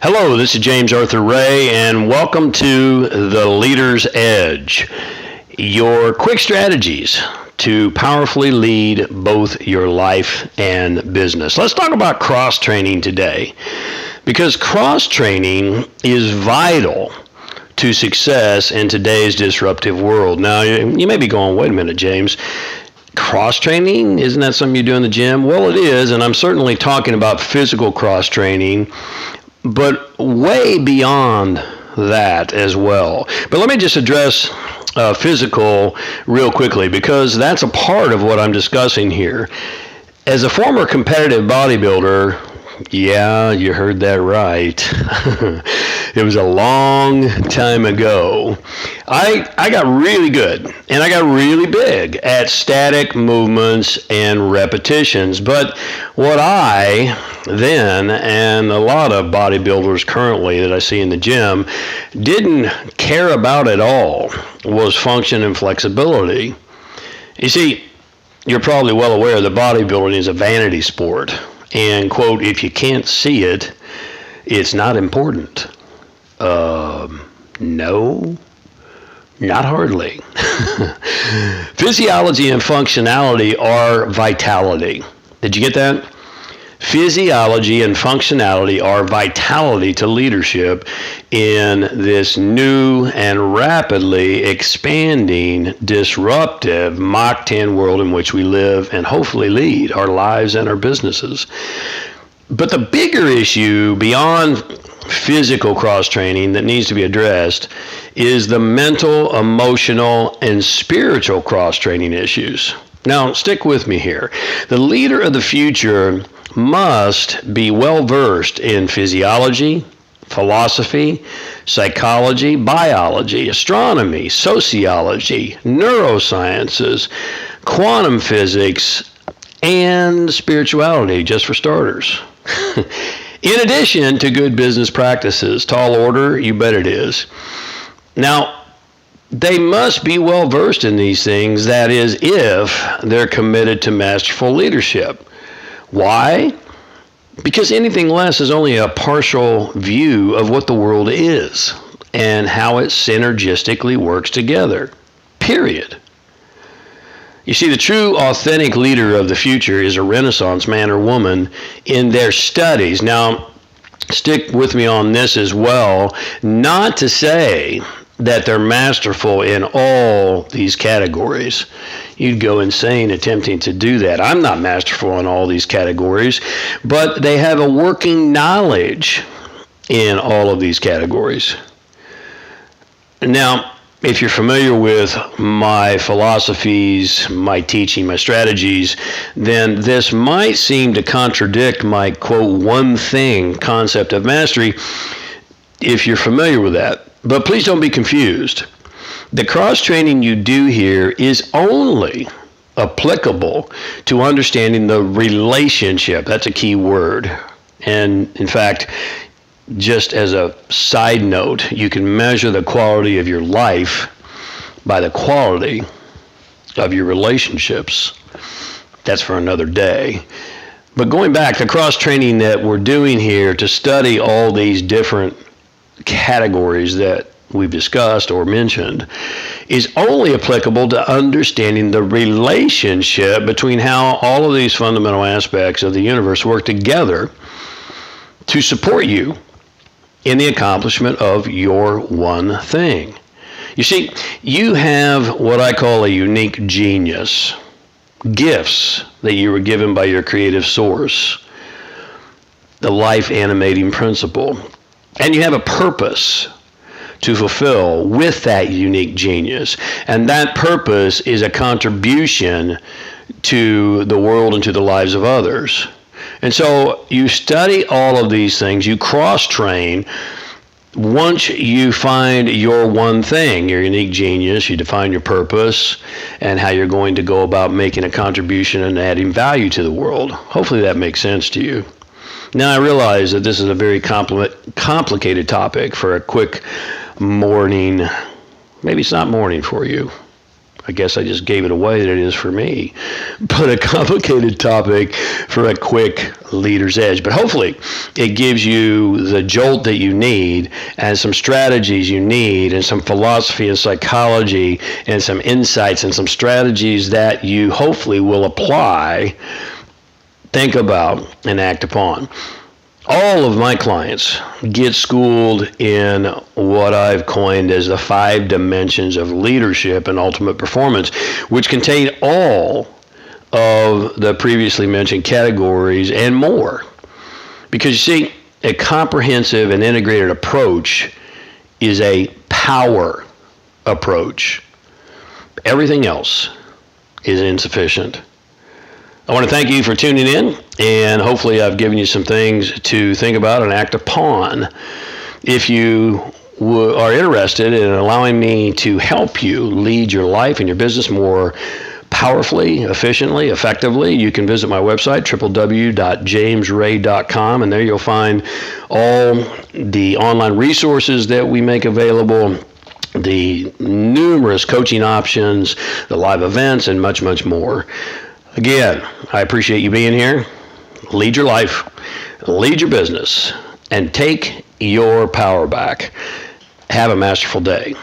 Hello, this is James Arthur Ray, and welcome to The Leader's Edge, your quick strategies to powerfully lead both your life and business. Let's talk about cross-training today, because cross-training is vital to success in today's disruptive world. Now, you may be going, wait a minute, James. Cross-training? Isn't that something you do in the gym? Well, it is, and I'm certainly talking about physical cross-training, but way beyond that as well. But let me just address physical real quickly, because that's a part of what I'm discussing here. As a former competitive bodybuilder, yeah, you heard that right. It was a long time ago. I got really good and I got really big at static movements and repetitions. But what I then, and a lot of bodybuilders currently that I see in the gym, didn't care about at all was function and flexibility. You see, you're probably well aware that bodybuilding is a vanity sport. And, quote, if you can't see it, it's not important. No, not hardly. Physiology and functionality are vitality. Did you get that? Physiology and functionality are vitality to leadership in this new and rapidly expanding, disruptive Mach 10 world in which we live and hopefully lead our lives and our businesses. But the bigger issue beyond physical cross-training that needs to be addressed is the mental, emotional, and spiritual cross-training issues. Now, stick with me here. The leader of the future must be well-versed in physiology, philosophy, psychology, biology, astronomy, sociology, neurosciences, quantum physics, and spirituality, just for starters. In addition to good business practices. Tall order, you bet it is. Now, they must be well-versed in these things, that is, if they're committed to masterful leadership. Why? Because anything less is only a partial view of what the world is and how it synergistically works together. Period. You see, the true, authentic leader of the future is a Renaissance man or woman in their studies. Now, stick with me on this as well. Not to say that they're masterful in all these categories. You'd go insane attempting to do that. I'm not masterful in all these categories, but they have a working knowledge in all of these categories. Now, if you're familiar with my philosophies, my teaching, my strategies, then this might seem to contradict my, quote, one thing concept of mastery if you're familiar with that. But please don't be confused. The cross-training you do here is only applicable to understanding the relationship. That's a key word. And in fact, just as a side note, you can measure the quality of your life by the quality of your relationships. That's for another day. But going back, the cross-training that we're doing here to study all these different categories that we've discussed or mentioned is only applicable to understanding the relationship between how all of these fundamental aspects of the universe work together to support you in the accomplishment of your one thing. You see, you have what I call a unique genius, gifts that you were given by your creative source, the life animating principle, and you have a purpose to fulfill with that unique genius. And that purpose is a contribution to the world and to the lives of others. And so you study all of these things, you cross-train. Once you find your one thing, your unique genius, you define your purpose and how you're going to go about making a contribution and adding value to the world. Hopefully that makes sense to you. Now, I realize that this is a very complicated topic for a quick morning. Maybe it's not morning for you. I guess I just gave it away that it is for me, but a complicated topic for a quick leader's edge. But hopefully it gives you the jolt that you need and some strategies you need and some philosophy and psychology and some insights and some strategies that you hopefully will apply, think about, and act upon. All of my clients get schooled in what I've coined as the 5 dimensions of leadership and ultimate performance, which contain all of the previously mentioned categories and more. Because you see, a comprehensive and integrated approach is a power approach. Everything else is insufficient. I want to thank you for tuning in, and hopefully I've given you some things to think about and act upon. If you are interested in allowing me to help you lead your life and your business more powerfully, efficiently, effectively, you can visit my website, www.jamesray.com, and there you'll find all the online resources that we make available, the numerous coaching options, the live events, and much, much more. Again, I appreciate you being here. Lead your life, lead your business, and take your power back. Have a masterful day.